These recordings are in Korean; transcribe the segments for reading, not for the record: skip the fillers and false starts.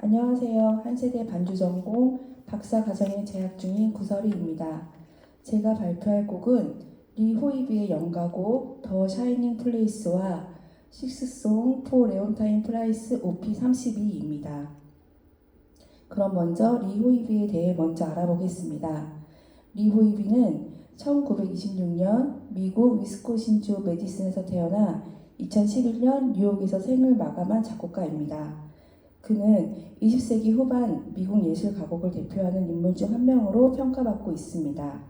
안녕하세요. 한세대 반주전공 박사과정에 재학 중인 구설이입니다. 제가 발표할 곡은 리 호이비의 연가곡 더 샤이닝 플레이스와 식스송 포 레온타인 프라이스 OP32입니다. 그럼 먼저 리 호이비에 대해 먼저 알아보겠습니다. 리 호이비는 1926년 미국 위스콘신주 메디슨에서 태어나 2011년 뉴욕에서 생을 마감한 작곡가입니다. 그는 20세기 후반 미국 예술 가곡을 대표하는 인물 중 한 명으로 평가받고 있습니다.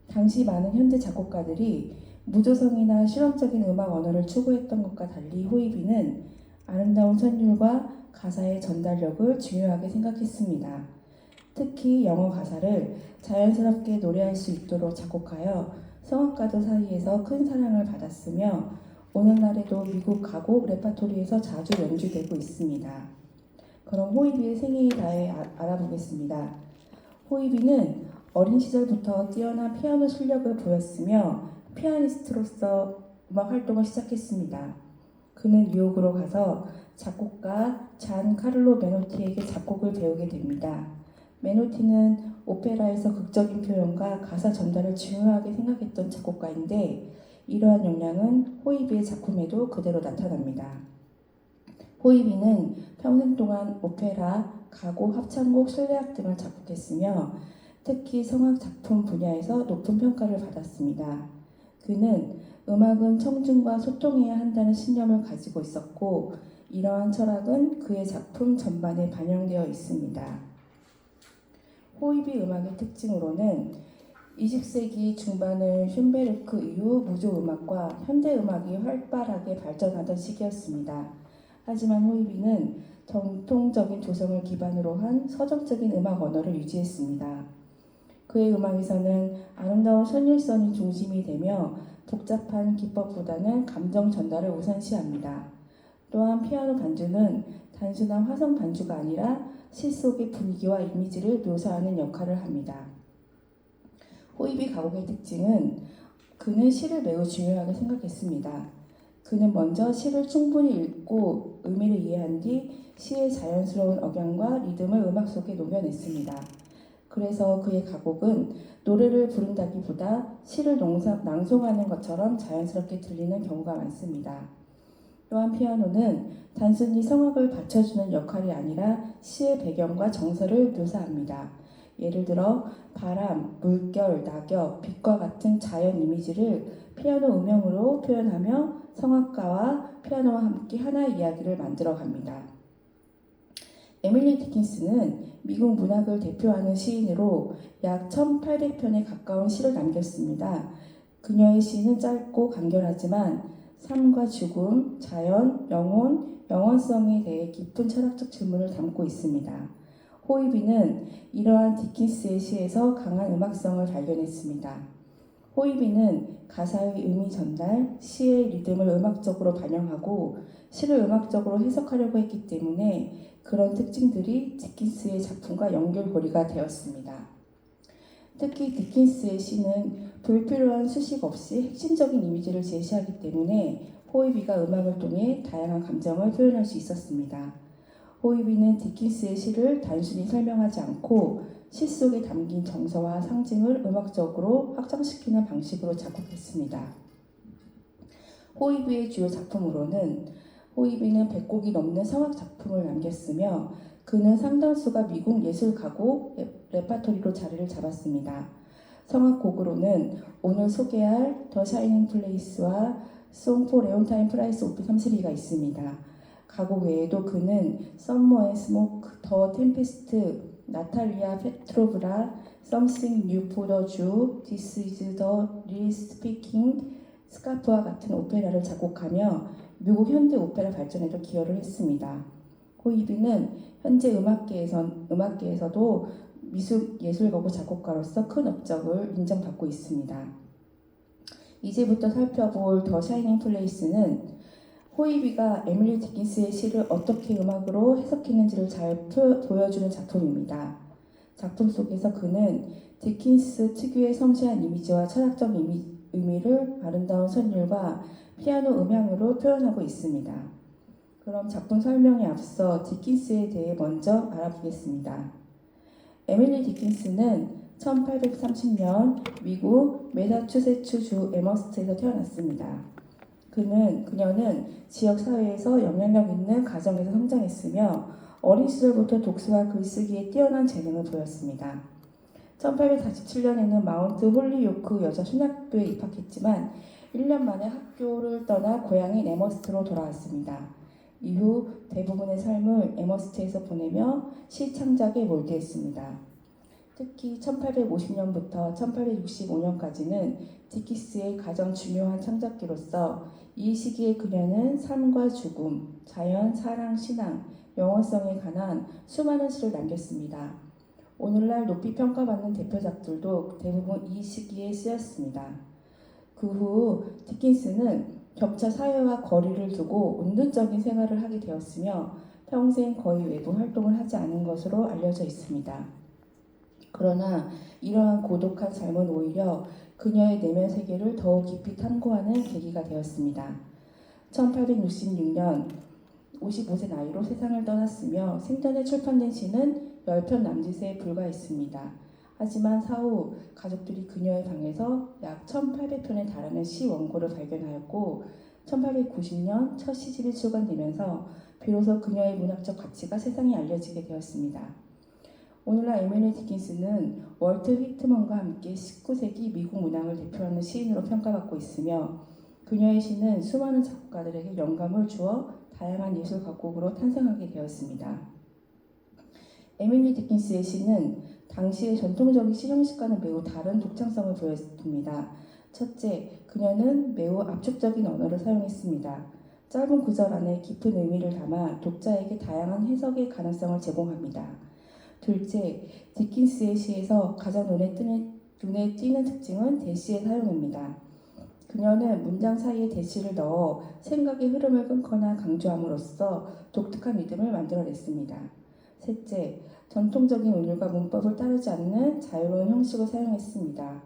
당시 많은 현대 작곡가들이 무조성이나 실험적인 음악 언어를 추구했던 것과 달리 호이비는 아름다운 선율과 가사의 전달력을 중요하게 생각했습니다. 특히 영어 가사를 자연스럽게 노래할 수 있도록 작곡하여 성악가들 사이에서 큰 사랑을 받았으며 오늘날에도 미국 가곡 레파토리에서 자주 연주되고 있습니다. 그럼 호이비의 생애에 대해 알아보겠습니다. 호이비는 어린 시절부터 뛰어난 피아노 실력을 보였으며 피아니스트로서 음악 활동을 시작했습니다. 그는 뉴욕으로 가서 작곡가 잔 카를로 메노티에게 작곡을 배우게 됩니다. 메노티는 오페라에서 극적인 표현과 가사 전달을 중요하게 생각했던 작곡가인데 이러한 역량은 호이비의 작품에도 그대로 나타납니다. 호이비는 평생 동안 오페라, 가곡, 합창곡, 실내악 등을 작곡했으며 특히 성악 작품 분야에서 높은 평가를 받았습니다. 그는 음악은 청중과 소통해야 한다는 신념을 가지고 있었고 이러한 철학은 그의 작품 전반에 반영되어 있습니다. 호이비 음악의 특징으로는 20세기 중반을 슌베르크 이후 무조음악과 현대음악이 활발하게 발전하던 시기였습니다. 하지만 호이비는 전통적인 조성을 기반으로 한 서정적인 음악 언어를 유지했습니다. 그의 음악에서는 아름다운 선율선이 중심이 되며 복잡한 기법보다는 감정 전달을 우선시합니다. 또한 피아노 반주는 단순한 화성 반주가 아니라 시 속의 분위기와 이미지를 묘사하는 역할을 합니다. 호이비 가곡의 특징은 그는 시를 매우 중요하게 생각했습니다. 그는 먼저 시를 충분히 읽고 의미를 이해한 뒤 시의 자연스러운 억양과 리듬을 음악 속에 녹여냈습니다. 그래서 그의 가곡은 노래를 부른다기보다 시를 낭송하는 것처럼 자연스럽게 들리는 경우가 많습니다. 또한 피아노는 단순히 성악을 받쳐주는 역할이 아니라 시의 배경과 정서를 묘사합니다. 예를 들어 바람, 물결, 낙엽, 빛과 같은 자연 이미지를 피아노 음영으로 표현하며 성악가와 피아노와 함께 하나의 이야기를 만들어갑니다. 에밀리 디킨스는 미국 문학을 대표하는 시인으로 약 1800편에 가까운 시를 남겼습니다. 그녀의 시는 짧고 간결하지만 삶과 죽음, 자연, 영혼, 영원성에 대해 깊은 철학적 질문을 담고 있습니다. 호이비는 이러한 디킨스의 시에서 강한 음악성을 발견했습니다. 호이비는 가사의 의미 전달, 시의 리듬을 음악적으로 반영하고 시를 음악적으로 해석하려고 했기 때문에 그런 특징들이 디킨스의 작품과 연결고리가 되었습니다. 특히 디킨스의 시는 불필요한 수식 없이 핵심적인 이미지를 제시하기 때문에 호이비가 음악을 통해 다양한 감정을 표현할 수 있었습니다. 호이비는 디킨스의 시를 단순히 설명하지 않고 시 속에 담긴 정서와 상징을 음악적으로 확장시키는 방식으로 작곡했습니다. 호이비의 주요 작품으로는 호이비는 100곡이 넘는 성악 작품을 남겼으며 그는 상당수가 미국 예술 가곡 레파토리로 자리를 잡았습니다. 성악곡으로는 오늘 소개할 더 샤이닝 플레이스와 송 포 레온타인 프라이스 OP32가 있습니다. 가곡 외에도 그는 썸머 앤 스모크, 더 템페스트, 나탈리아 페트로브라, Something New for the Jew, This is the Real Speaking, 스카프와 같은 오페라를 작곡하며 미국 현대 오페라 발전에도 기여를 했습니다. 호이비는 현재 음악계에서도 예술가고 작곡가로서 큰 업적을 인정받고 있습니다. 이제부터 살펴볼 더 샤이닝 플레이스는 호이비가 에밀리 디킨스의 시를 어떻게 음악으로 해석했는지를 잘 보여주는 작품입니다. 작품 속에서 그는 디킨스 특유의 섬세한 이미지와 철학적 의미를 아름다운 선율과 피아노 음향으로 표현하고 있습니다. 그럼 작품 설명에 앞서 디킨스에 대해 먼저 알아보겠습니다. 에밀리 디킨스는 1830년 미국 매사추세츠주 에머스트에서 태어났습니다. 그녀는 지역 사회에서 영향력 있는 가정에서 성장했으며 어린 시절부터 독서와 글쓰기에 뛰어난 재능을 보였습니다. 1847년에는 마운트 홀리오크 여자 신학교에 입학했지만 1년 만에 학교를 떠나 고향인 에머스트로 돌아왔습니다. 이후 대부분의 삶을 에머스트에서 보내며 시 창작에 몰두했습니다. 특히 1850년부터 1865년까지는 디킨스의 가장 중요한 창작기로서 이 시기에 그녀는 삶과 죽음, 자연, 사랑, 신앙, 영원성에 관한 수많은 시를 남겼습니다. 오늘날 높이 평가받는 대표작들도 대부분 이 시기에 쓰였습니다. 그 후 디킨스는 격차 사회와 거리를 두고 운동적인 생활을 하게 되었으며 평생 거의 외부 활동을 하지 않은 것으로 알려져 있습니다. 그러나 이러한 고독한 삶은 오히려 그녀의 내면 세계를 더욱 깊이 탐구하는 계기가 되었습니다. 1866년 55세 나이로 세상을 떠났으며 생전에 출판된 시는 10편 남짓에 불과했습니다. 하지만 사후 가족들이 그녀의 방에서 약 1800편에 달하는 시 원고를 발견하였고 1890년 첫 시집이 출간되면서 비로소 그녀의 문학적 가치가 세상에 알려지게 되었습니다. 오늘날 에밀리 디킨스는 월트 휘트먼과 함께 19세기 미국 문학을 대표하는 시인으로 평가받고 있으며 그녀의 시는 수많은 작곡가들에게 영감을 주어 다양한 예술 가곡으로 탄생하게 되었습니다. 에밀리 디킨스의 시는 당시의 전통적인 시 형식과는 매우 다른 독창성을 보였습니다. 첫째, 그녀는 매우 압축적인 언어를 사용했습니다. 짧은 구절 안에 깊은 의미를 담아 독자에게 다양한 해석의 가능성을 제공합니다. 둘째, 디킨스의 시에서 가장 눈에 띄는 특징은 대시의 사용입니다. 그녀는 문장 사이에 대시를 넣어 생각의 흐름을 끊거나 강조함으로써 독특한 리듬을 만들어냈습니다. 셋째, 전통적인 운율과 문법을 따르지 않는 자유로운 형식을 사용했습니다.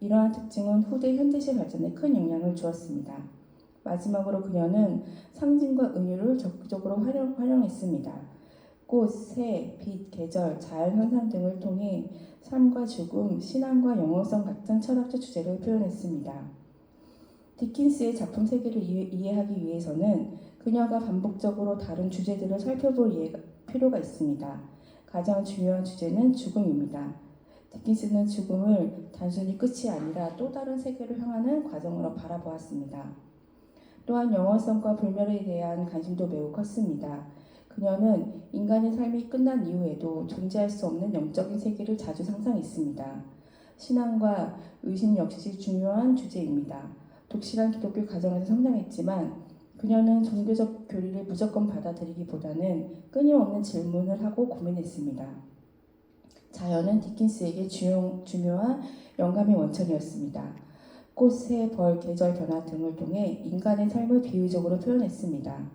이러한 특징은 후대 현대시 발전에 큰 영향을 주었습니다. 마지막으로 그녀는 상징과 은유를 적극적으로 활용했습니다. 꽃, 새, 빛, 계절, 자연 현상 등을 통해 삶과 죽음, 신앙과 영원성 같은 철학적 주제를 표현했습니다. 디킨스의 작품 세계를 이해하기 위해서는 그녀가 반복적으로 다른 주제들을 살펴볼 필요가 있습니다. 가장 중요한 주제는 죽음입니다. 디킨스는 죽음을 단순히 끝이 아니라 또 다른 세계로 향하는 과정으로 바라보았습니다. 또한 영원성과 불멸에 대한 관심도 매우 컸습니다. 그녀는 인간의 삶이 끝난 이후에도 존재할 수 없는 영적인 세계를 자주 상상했습니다. 신앙과 의심 역시 중요한 주제입니다. 독실한 기독교 가정에서 성장했지만 그녀는 종교적 교리를 무조건 받아들이기보다는 끊임없는 질문을 하고 고민했습니다. 자연은 디킨스에게 중요한 영감의 원천이었습니다. 꽃, 새, 벌, 계절 변화 등을 통해 인간의 삶을 비유적으로 표현했습니다.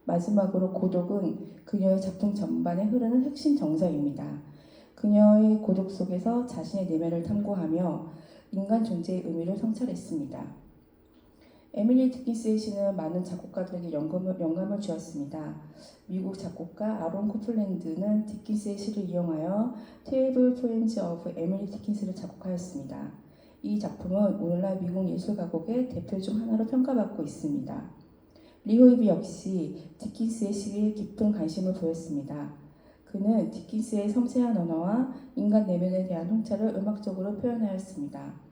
마지막으로 고독은 그녀의 작품 전반에 흐르는 핵심 정서입니다. 그녀의 고독 속에서 자신의 내면을 탐구하며 인간 존재의 의미를 성찰했습니다. 에밀리 디킨스의 시는 많은 작곡가들에게 영감을 주었습니다. 미국 작곡가 아론 코플랜드는 디킨스의 시를 이용하여 12 Poems of 에밀리 디킨스를 작곡하였습니다. 이 작품은 오늘날 미국 예술 가곡의 대표 중 하나로 평가받고 있습니다. 리 호이비 역시 디킨스의 시에 깊은 관심을 보였습니다. 그는 디킨스의 섬세한 언어와 인간 내면에 대한 통찰을 음악적으로 표현하였습니다.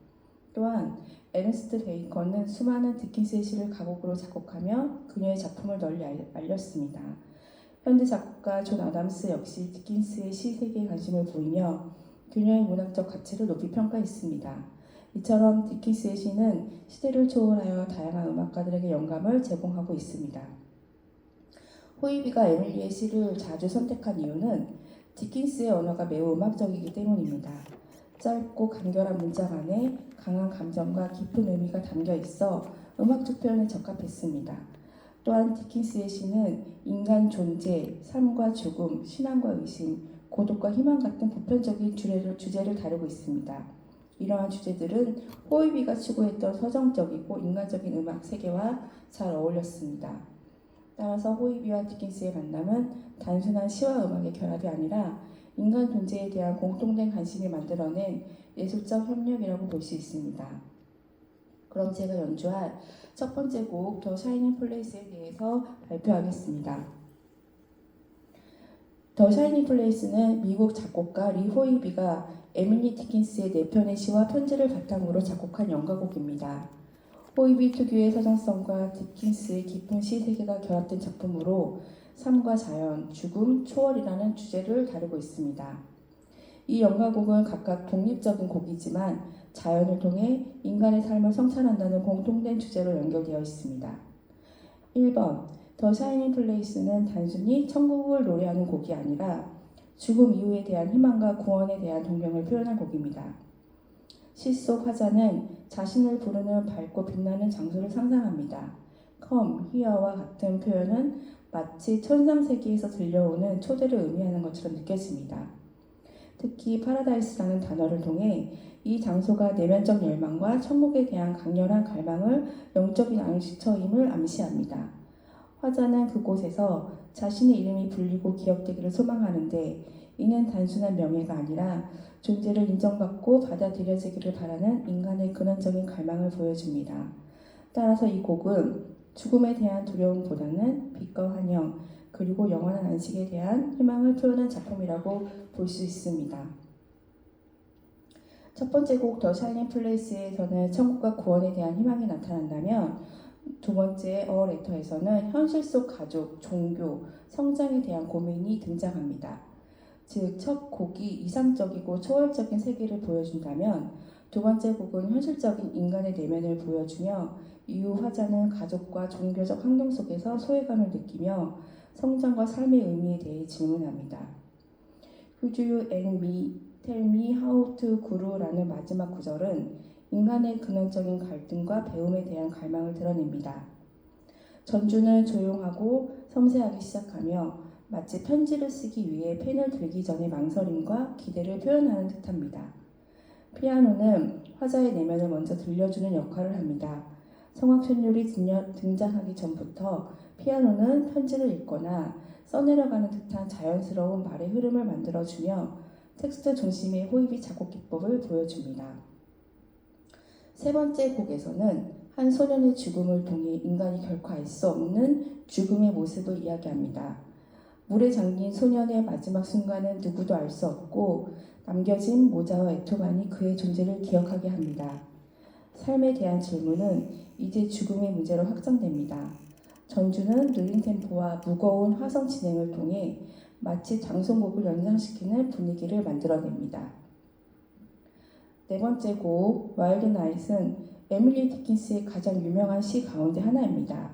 또한 에르스트 베이컨은 수많은 디킨스의 시를 가곡으로 작곡하며 그녀의 작품을 널리 알렸습니다. 현대 작곡가 존 아담스 역시 디킨스의 시 세계에 관심을 보이며 그녀의 문학적 가치를 높이 평가했습니다. 이처럼 디킨스의 시는 시대를 초월하여 다양한 음악가들에게 영감을 제공하고 있습니다. 호이비가 에밀리의 시를 자주 선택한 이유는 디킨스의 언어가 매우 음악적이기 때문입니다. 짧고 간결한 문장 안에 강한 감정과 깊은 의미가 담겨 있어 음악적 표현에 적합했습니다. 또한 디킨스의 시는 인간 존재, 삶과 죽음, 신앙과 의심, 고독과 희망 같은 보편적인 주제를 다루고 있습니다. 이러한 주제들은 호이비가 추구했던 서정적이고 인간적인 음악 세계와 잘 어울렸습니다. 따라서 호이비와 디킨스의 만남은 단순한 시와 음악의 결합이 아니라 인간 존재에 대한 공통된 관심이 만들어낸 예술적 협력이라고 볼 수 있습니다. 그럼 제가 연주할 첫 번째 곡 더 샤이닝 플레이스에 대해서 발표하겠습니다. 더 샤이닝 플레이스는 미국 작곡가 리 호이비가 에밀리 디킨스의 4편의 시와 편지를 바탕으로 작곡한 연가곡입니다. 호이비 특유의 서정성과 디킨스의 깊은 시 세계가 결합된 작품으로 삶과 자연, 죽음, 초월이라는 주제를 다루고 있습니다. 이 연가곡은 각각 독립적인 곡이지만 자연을 통해 인간의 삶을 성찰한다는 공통된 주제로 연결되어 있습니다. 1번 더 샤이닝 플레이스는 단순히 천국을 노래하는 곡이 아니라 죽음 이후에 대한 희망과 구원에 대한 동경을 표현한 곡입니다. 시 속 화자는 자신을 부르는 밝고 빛나는 장소를 상상합니다. Come, here와 같은 표현은 마치 천상세계에서 들려오는 초대를 의미하는 것처럼 느껴집니다. 특히 파라다이스라는 단어를 통해 이 장소가 내면적 열망과 천국에 대한 강렬한 갈망을 영적인 안식처임을 암시합니다. 화자는 그곳에서 자신의 이름이 불리고 기억되기를 소망하는데 이는 단순한 명예가 아니라 존재를 인정받고 받아들여지기를 바라는 인간의 근원적인 갈망을 보여줍니다. 따라서 이 곡은 죽음에 대한 두려움보다는 빛과 환영, 그리고 영원한 안식에 대한 희망을 표현한 작품이라고 볼 수 있습니다. 첫 번째 곡 더 샤이닝 플레이스에서는 천국과 구원에 대한 희망이 나타난다면 두 번째 어 레터에서는 현실 속 가족, 종교, 성장에 대한 고민이 등장합니다. 즉, 첫 곡이 이상적이고 초월적인 세계를 보여준다면 두 번째 곡은 현실적인 인간의 내면을 보여주며 이후 화자는 가족과 종교적 환경 속에서 소외감을 느끼며 성장과 삶의 의미에 대해 질문합니다. Could you and me tell me how to grow라는 마지막 구절은 인간의 근원적인 갈등과 배움에 대한 갈망을 드러냅니다. 전주는 조용하고 섬세하게 시작하며 마치 편지를 쓰기 위해 펜을 들기 전에 망설임과 기대를 표현하는 듯합니다. 피아노는 화자의 내면을 먼저 들려주는 역할을 합니다. 성악旋律이 등장하기 전부터 피아노는 편지를 읽거나 써내려가는 듯한 자연스러운 말의 흐름을 만들어주며 텍스트 중심의 호이비 작곡 기법을 보여줍니다. 세 번째 곡에서는 한 소년의 죽음을 통해 인간이 결코 알 수 없는 죽음의 모습을 이야기합니다. 물에 잠긴 소년의 마지막 순간은 누구도 알 수 없고 남겨진 모자와 애토만이 그의 존재를 기억하게 합니다. 삶에 대한 질문은 이제 죽음의 문제로 확장됩니다. 전주는 느린 템포와 무거운 화성 진행을 통해 마치 장송곡을 연상시키는 분위기를 만들어냅니다. 네 번째 곡 와일드 나잇은 에밀리 디킨스의 가장 유명한 시 가운데 하나입니다.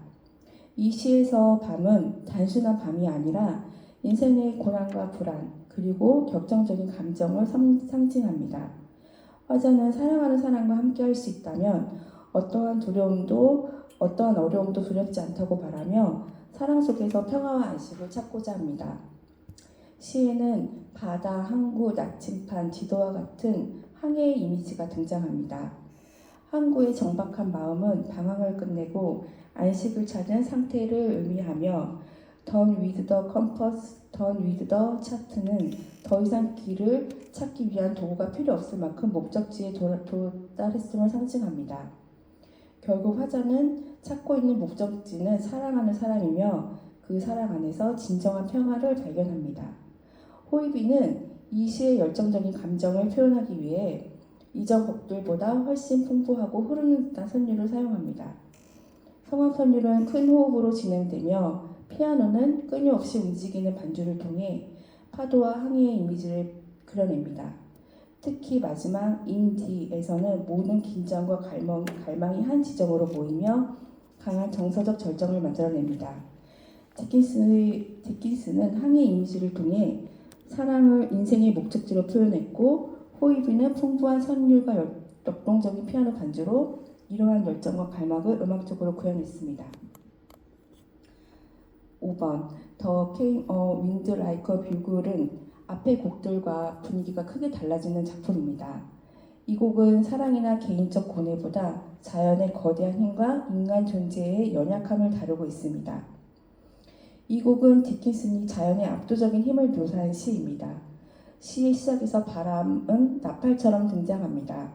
이 시에서 밤은 단순한 밤이 아니라 인생의 고난과 불안 그리고 격정적인 감정을 상징합니다. 화자는 사랑하는 사람과 함께 할 수 있다면 어떠한 어려움도 두렵지 않다고 바라며 사랑 속에서 평화와 안식을 찾고자 합니다. 시에는 바다, 항구, 나침판, 지도와 같은 항해의 이미지가 등장합니다. 항구의 정박한 마음은 방황을 끝내고 안식을 찾은 상태를 의미하며 Done with the compass, done with the chart는 더 이상 길을 찾기 위한 도구가 필요 없을 만큼 목적지에 도달했음을 상징합니다. 결국 화자는 찾고 있는 목적지는 사랑하는 사람이며 그 사랑 안에서 진정한 평화를 발견합니다. 호이비는 이 시의 열정적인 감정을 표현하기 위해 이전 곡들보다 훨씬 풍부하고 흐르는 듯한 선율을 사용합니다. 성악 선율은 큰 호흡으로 진행되며 피아노는 끊임없이 움직이는 반주를 통해 파도와 항해의 이미지를 그려냅니다. 특히 마지막 In D에서는 모든 긴장과 갈망이 한 지점으로 모이며 강한 정서적 절정을 만들어냅니다. 디킨스는 항해 이미지를 통해 사랑을 인생의 목적지로 표현했고 호이비는 풍부한 선율과 역동적인 피아노 반주로 이러한 열정과 갈망을 음악적으로 구현했습니다. 5번 The Came a Wind Like a Bugle은 앞의 곡들과 분위기가 크게 달라지는 작품입니다. 이 곡은 사랑이나 개인적 고뇌보다 자연의 거대한 힘과 인간 존재의 연약함을 다루고 있습니다. 이 곡은 디킨슨이 자연의 압도적인 힘을 묘사한 시입니다. 시의 시작에서 바람은 나팔처럼 등장합니다.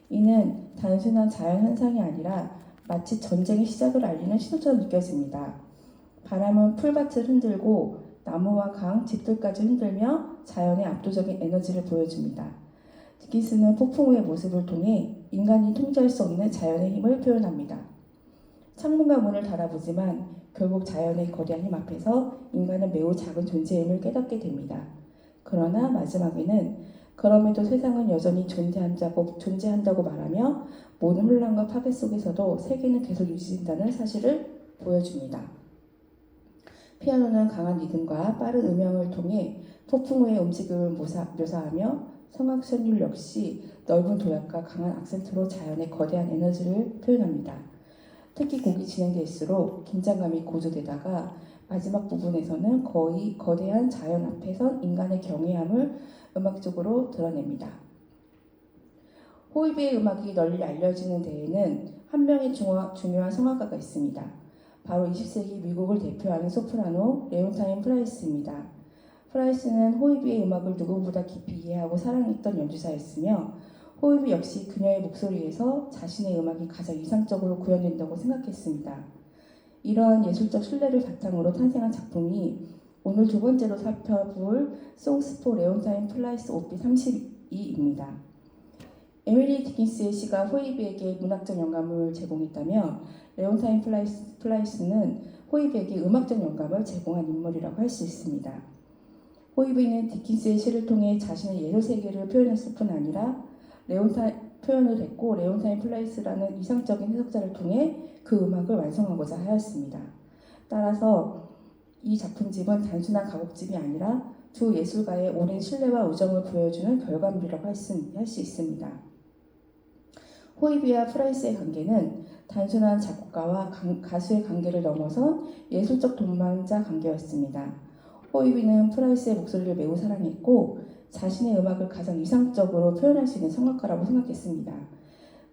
이는 단순한 자연 현상이 아니라 마치 전쟁의 시작을 알리는 신호처럼 느껴집니다. 바람은 풀밭을 흔들고 나무와 강, 집들까지 흔들며 자연의 압도적인 에너지를 보여줍니다. 디킨슨은 폭풍우의 모습을 통해 인간이 통제할 수 없는 자연의 힘을 표현합니다. 창문과 문을 닫아보지만 결국 자연의 거대한 힘 앞에서 인간은 매우 작은 존재임을 깨닫게 됩니다. 그러나 마지막에는 그럼에도 세상은 여전히 존재한다고 말하며 모든 혼란과 파괴 속에서도 세계는 계속 유지된다는 사실을 보여줍니다. 피아노는 강한 리듬과 빠른 음향을 통해 폭풍우의 움직임을 묘사하며 성악선율 역시 넓은 도약과 강한 악센트로 자연의 거대한 에너지를 표현합니다. 특히 곡이 진행될수록 긴장감이 고조되다가 마지막 부분에서는 거의 거대한 자연 앞에선 인간의 경외함을 음악적으로 드러냅니다. 호이비의 음악이 널리 알려지는 데에는 한 명의 중요한 성악가가 있습니다. 바로 20세기 미국을 대표하는 소프라노 레온타인 프라이스입니다. 프라이스는 호이비의 음악을 누구보다 깊이 이해하고 사랑했던 연주자였으며 호이비 역시 그녀의 목소리에서 자신의 음악이 가장 이상적으로 구현된다고 생각했습니다. 이러한 예술적 신뢰를 바탕으로 탄생한 작품이 오늘 두 번째로 살펴볼 Songs for Leontine Price OP 32입니다. 에밀리 디킨스의 시가 호이비에게 문학적 영감을 제공했다면 레온타인 플라이스는 호이비에게 음악적 영감을 제공한 인물이라고 할 수 있습니다. 호이비는 디킨스의 시를 통해 자신의 예술 세계를 표현했을 뿐 아니라 표현을 했고 레온타인 플라이스라는 이상적인 해석자를 통해 그 음악을 완성하고자 하였습니다. 따라서 이 작품집은 단순한 가곡집이 아니라 두 예술가의 오랜 신뢰와 우정을 보여주는 결과물이라고 할 수 있습니다. 호이비와 프라이스의 관계는 단순한 작곡가와 가수의 관계를 넘어선 예술적 동반자 관계였습니다. 호이비는 프라이스의 목소리를 매우 사랑했고 자신의 음악을 가장 이상적으로 표현할 수 있는 성악가라고 생각했습니다.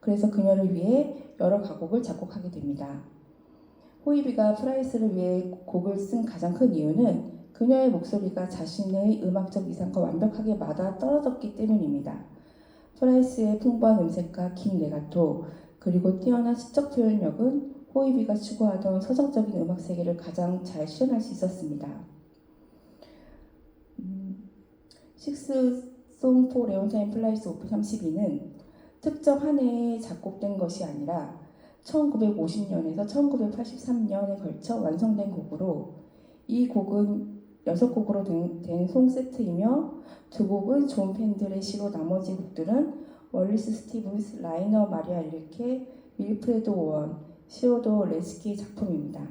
그래서 그녀를 위해 여러 가곡을 작곡하게 됩니다. 호이비가 프라이스를 위해 곡을 쓴 가장 큰 이유는 그녀의 목소리가 자신의 음악적 이상과 완벽하게 맞아 떨어졌기 때문입니다. 프라이스의 풍부한 음색과 긴 레가토 그리고 뛰어난 시적 표현력은 호이비가 추구하던 서정적인 음악 세계를 가장 잘 실현할 수 있었습니다. 식스 송 포 레온타인 플라이스 오프 32는 특정 한 해에 작곡된 것이 아니라 1950년에서 1983년에 걸쳐 완성된 곡으로 이 곡은 6곡으로 된 송세트이며 두 곡은 존 펜들의 시로 나머지 곡들은 월리스 스티븐스, 라이너 마리아 릴케, 윌프레드 오원, 시오도 레스키의 작품입니다.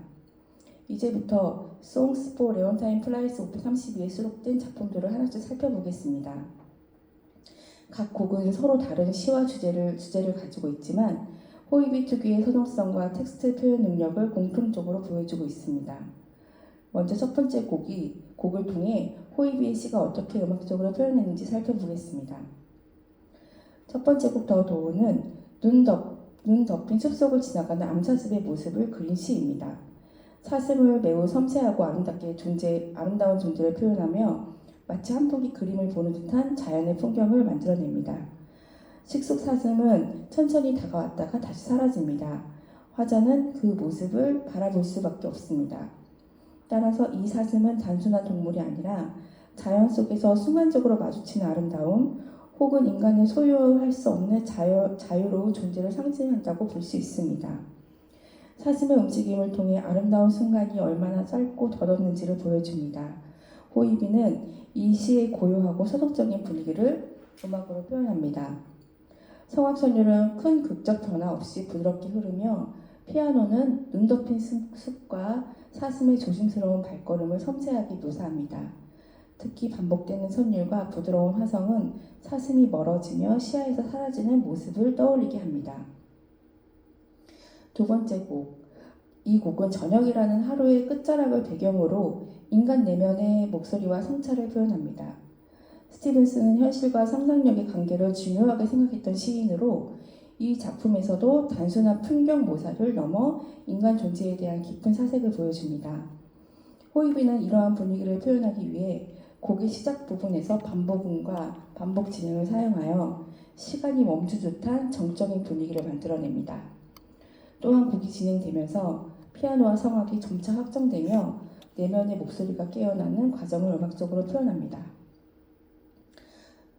이제부터 Songs for Leontine Price OP 32에 수록된 작품들을 하나씩 살펴보겠습니다. 각 곡은 서로 다른 시와 주제를 가지고 있지만 호이비 특유의 서정성과 텍스트 표현 능력을 공통적으로 보여주고 있습니다. 먼저 첫 번째 곡을 통해 호이비의 시가 어떻게 음악적으로 표현했는지 살펴보겠습니다. 첫 번째 곡 더 도우는 눈 덮인 숲속을 지나가는 암사슴의 모습을 그린 시입니다. 사슴을 매우 섬세하고 아름다운 존재를 표현하며 마치 한 폭의 그림을 보는 듯한 자연의 풍경을 만들어냅니다. 식속 사슴은 천천히 다가왔다가 다시 사라집니다. 화자는 그 모습을 바라볼 수밖에 없습니다. 따라서 이 사슴은 단순한 동물이 아니라 자연 속에서 순간적으로 마주치는 아름다움 혹은 인간이 소유할 수 없는 자유로운 존재를 상징한다고 볼 수 있습니다. 사슴의 움직임을 통해 아름다운 순간이 얼마나 짧고 더뎠는지를 보여줍니다. 호이비는 이 시의 고요하고 서정적인 분위기를 음악으로 표현합니다. 성악선율은 큰 극적 변화 없이 부드럽게 흐르며 피아노는 눈 덮인 숲과 사슴의 조심스러운 발걸음을 섬세하게 묘사합니다. 특히 반복되는 선율과 부드러운 화성은 사슴이 멀어지며 시야에서 사라지는 모습을 떠올리게 합니다. 두 번째 곡. 이 곡은 저녁이라는 하루의 끝자락을 배경으로 인간 내면의 목소리와 성찰을 표현합니다. 스티븐스는 현실과 상상력의 관계를 중요하게 생각했던 시인으로 이 작품에서도 단순한 풍경 모사를 넘어 인간 존재에 대한 깊은 사색을 보여줍니다. 호이비는 이러한 분위기를 표현하기 위해 곡의 시작 부분에서 반복음과 반복 진행을 사용하여 시간이 멈춘 듯한 정적인 분위기를 만들어냅니다. 또한 곡이 진행되면서 피아노와 성악이 점차 확장되며 내면의 목소리가 깨어나는 과정을 음악적으로 표현합니다.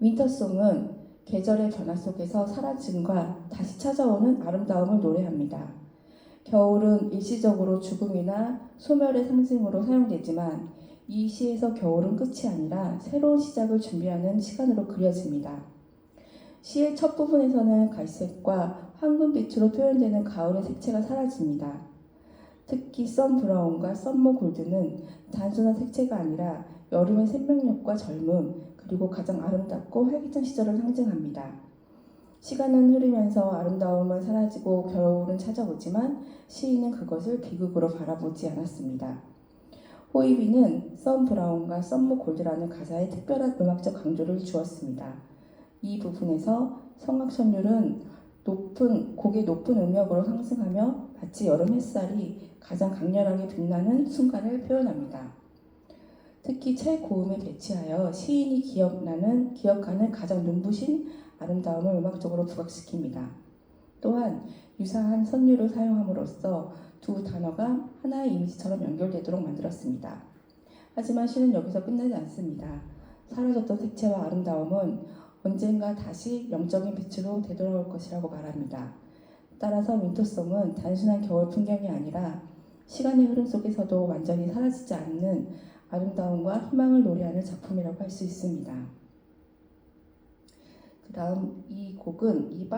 윈터송은 계절의 변화 속에서 사라짐과 다시 찾아오는 아름다움을 노래합니다. 겨울은 일시적으로 죽음이나 소멸의 상징으로 사용되지만 이 시에서 겨울은 끝이 아니라 새로운 시작을 준비하는 시간으로 그려집니다. 시의 첫 부분에서는 갈색과 황금빛으로 표현되는 가을의 색채가 사라집니다. 특히 썬 브라운과 썸머 골드는 단순한 색채가 아니라 여름의 생명력과 젊음, 그리고 가장 아름답고 활기찬 시절을 상징합니다. 시간은 흐르면서 아름다움은 사라지고 겨울은 찾아오지만 시인은 그것을 비극으로 바라보지 않았습니다. 호이비는 썬 브라운과 썸머 골드라는 가사에 특별한 음악적 강조를 주었습니다. 이 부분에서 성악 선율은 곡의 높은 음역으로 상승하며 마치 여름 햇살이 가장 강렬하게 빛나는 순간을 표현합니다. 특히 최고음에 배치하여 시인이 기억하는 가장 눈부신 아름다움을 음악적으로 부각시킵니다. 또한 유사한 선율을 사용함으로써 두 단어가 하나의 이미지처럼 연결되도록 만들었습니다. 하지만 시는 여기서 끝나지 않습니다. 사라졌던 색채와 아름다움은 언젠가 다시 영적인 빛으로 되돌아올 것이라고 말합니다. 따라서 윈터송은 단순한 겨울 풍경이 아니라 시간의 흐름 속에서도 완전히 사라지지 않는 아름다움과 희망을 노래하는 작품이라고 할 수 있습니다. 그 다음 이 곡은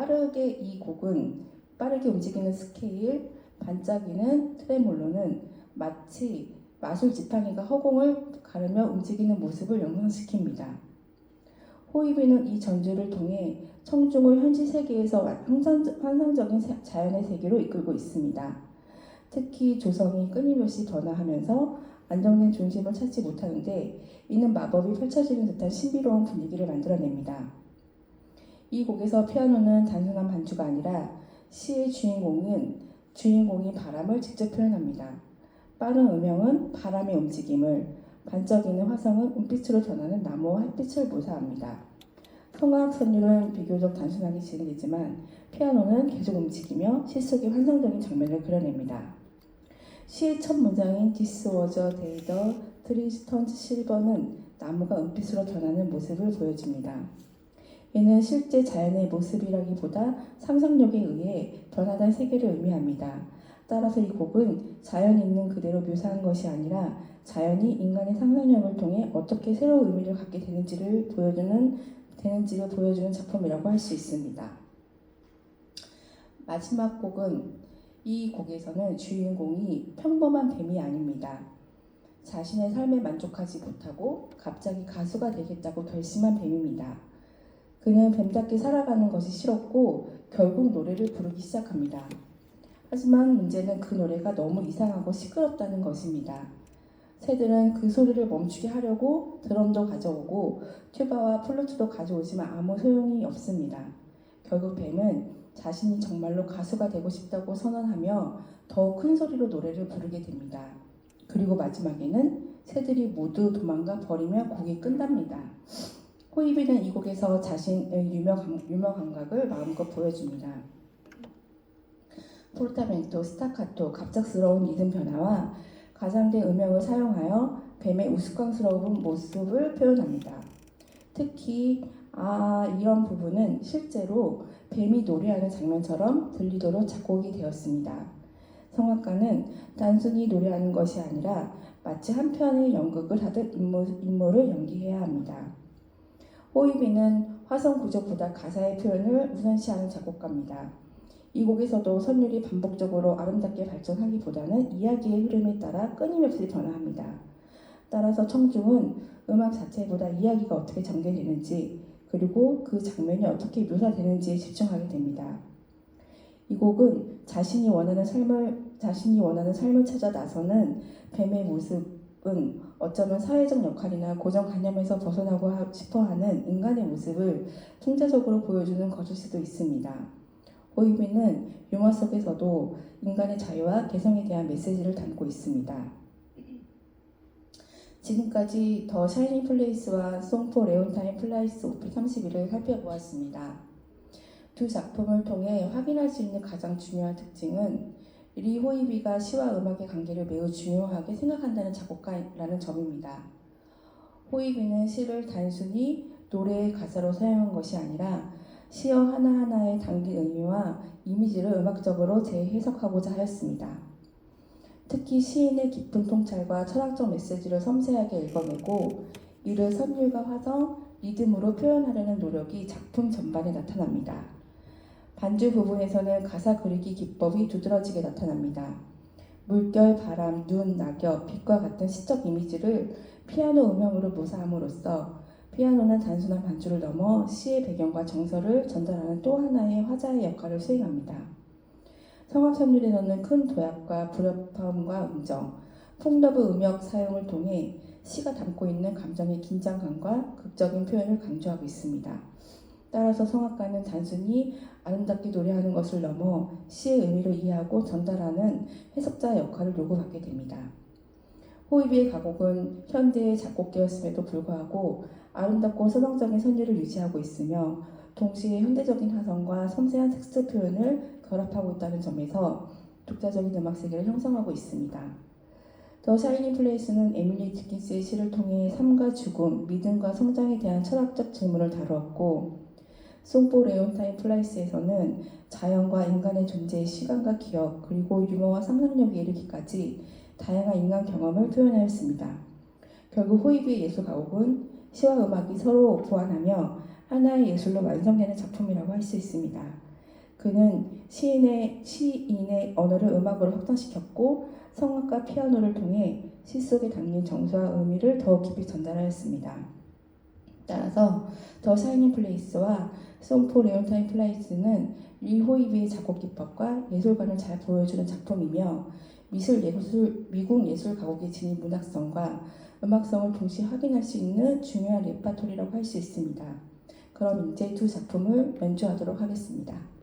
빠르게 움직이는 스케일, 반짝이는 트레몰로는 마치 마술 지팡이가 허공을 가르며 움직이는 모습을 연상시킵니다. 호이비는 이 전주를 통해 청중을 현실 세계에서 환상적인 자연의 세계로 이끌고 있습니다. 특히 조성이 끊임없이 변화하면서 안정된 중심을 찾지 못하는데 이는 마법이 펼쳐지는 듯한 신비로운 분위기를 만들어냅니다. 이 곡에서 피아노는 단순한 반주가 아니라 시의 주인공이 바람을 직접 표현합니다. 빠른 음영은 바람의 움직임을, 반짝이는 화성은 은빛으로 변하는 나무와 햇빛을 묘사합니다. 성악 선율은 비교적 단순하게 진행되지만 피아노는 계속 움직이며 시 속의 환상적인 장면을 그려냅니다. 시의 첫 문장인 This was a day the trees turned silver는 나무가 은빛으로 변하는 모습을 보여줍니다. 이는 실제 자연의 모습이라기보다 상상력에 의해 변화된 세계를 의미합니다. 따라서 이 곡은 자연이 있는 그대로 묘사한 것이 아니라 자연이 인간의 상상력을 통해 어떻게 새로운 의미를 갖게 되는지를 보여주는 작품이라고 할 수 있습니다. 마지막 곡은 이 곡에서는 주인공이 평범한 뱀이 아닙니다. 자신의 삶에 만족하지 못하고 갑자기 가수가 되겠다고 결심한 뱀입니다. 그는 뱀답게 살아가는 것이 싫었고 결국 노래를 부르기 시작합니다. 하지만 문제는 그 노래가 너무 이상하고 시끄럽다는 것입니다. 새들은 그 소리를 멈추게 하려고 드럼도 가져오고 튜바와 플루트도 가져오지만 아무 소용이 없습니다. 결국 뱀은 자신이 정말로 가수가 되고 싶다고 선언하며 더욱 큰 소리로 노래를 부르게 됩니다. 그리고 마지막에는 새들이 모두 도망가 버리며 곡이 끝납니다. 호이비는 이 곡에서 자신의 유머 감각을 마음껏 보여줍니다. 포르타멘토, 스타카토, 갑작스러운 리듬 변화와 가장된 음역을 사용하여 뱀의 우스꽝스러운 모습을 표현합니다. 특히 이런 부분은 실제로 뱀이 노래하는 장면처럼 들리도록 작곡이 되었습니다. 성악가는 단순히 노래하는 것이 아니라 마치 한 편의 연극을 하듯 인물을 연기해야 합니다. 호이비는 화성 구조보다 가사의 표현을 우선시하는 작곡가입니다. 이 곡에서도 선율이 반복적으로 아름답게 발전하기보다는 이야기의 흐름에 따라 끊임없이 변화합니다. 따라서 청중은 음악 자체보다 이야기가 어떻게 전개되는지 그리고 그 장면이 어떻게 묘사되는지에 집중하게 됩니다. 이 곡은 자신이 원하는 삶을 찾아 나서는 뱀의 모습은 어쩌면 사회적 역할이나 고정관념에서 벗어나고 싶어하는 인간의 모습을 풍자적으로 보여주는 것일 수도 있습니다. 호이비는 유머 속에서도 인간의 자유와 개성에 대한 메시지를 담고 있습니다. 지금까지 더 샤이닝 플레이스와 송 포 레온타인 플라이스 오피 31을 살펴보았습니다. 두 작품을 통해 확인할 수 있는 가장 중요한 특징은 리 호이비가 시와 음악의 관계를 매우 중요하게 생각한다는 작곡가라는 점입니다. 호이비는 시를 단순히 노래의 가사로 사용한 것이 아니라 시어 하나하나에 담긴 의미와 이미지를 음악적으로 재해석하고자 하였습니다. 특히 시인의 깊은 통찰과 철학적 메시지를 섬세하게 읽어내고 이를 선율과 화성, 리듬으로 표현하려는 노력이 작품 전반에 나타납니다. 반주 부분에서는 가사 그리기 기법이 두드러지게 나타납니다. 물결, 바람, 눈, 낙엽, 빛과 같은 시적 이미지를 피아노 음향으로 묘사함으로써 피아노는 단순한 반주를 넘어 시의 배경과 정서를 전달하는 또 하나의 화자의 역할을 수행합니다. 성악선율에서는 큰 도약과 불협화음과 음정, 폭러브 음역 사용을 통해 시가 담고 있는 감정의 긴장감과 극적인 표현을 강조하고 있습니다. 따라서 성악가는 단순히 아름답게 노래하는 것을 넘어 시의 의미를 이해하고 전달하는 해석자의 역할을 요구받게 됩니다. 호이비의 가곡은 현대의 작곡계였음에도 불구하고 아름답고 서정적인 선율을 유지하고 있으며 동시에 현대적인 화성과 섬세한 텍스트 표현을 결합하고 있다는 점에서 독자적인 음악 세계를 형성하고 있습니다. 더 샤이닝 플레이스는 에밀리 디킨스의 시를 통해 삶과 죽음, 믿음과 성장에 대한 철학적 질문을 다루었고 송 포 레온타인 플라이스에서는 자연과 인간의 존재의 시간과 기억 그리고 유머와 상상력에 이르기까지 다양한 인간 경험을 표현하였습니다. 결국 호이비의 예술 가곡은 시와 음악이 서로 보완하며 하나의 예술로 완성되는 작품이라고 할 수 있습니다. 그는 시인의 언어를 음악으로 확장시켰고 성악과 피아노를 통해 시 속에 담긴 정서와 의미를 더욱 깊이 전달하였습니다. 따라서 더 샤이닝 플레이스와 송 포 레온타인 플라이스는 리 호이비의 작곡 기법과 예술관을 잘 보여주는 작품이며 미국 예술 가곡이 지닌 문학성과 음악성을 동시에 확인할 수 있는 중요한 레파토리라고 할 수 있습니다. 그럼 이제 두 작품을 연주하도록 하겠습니다.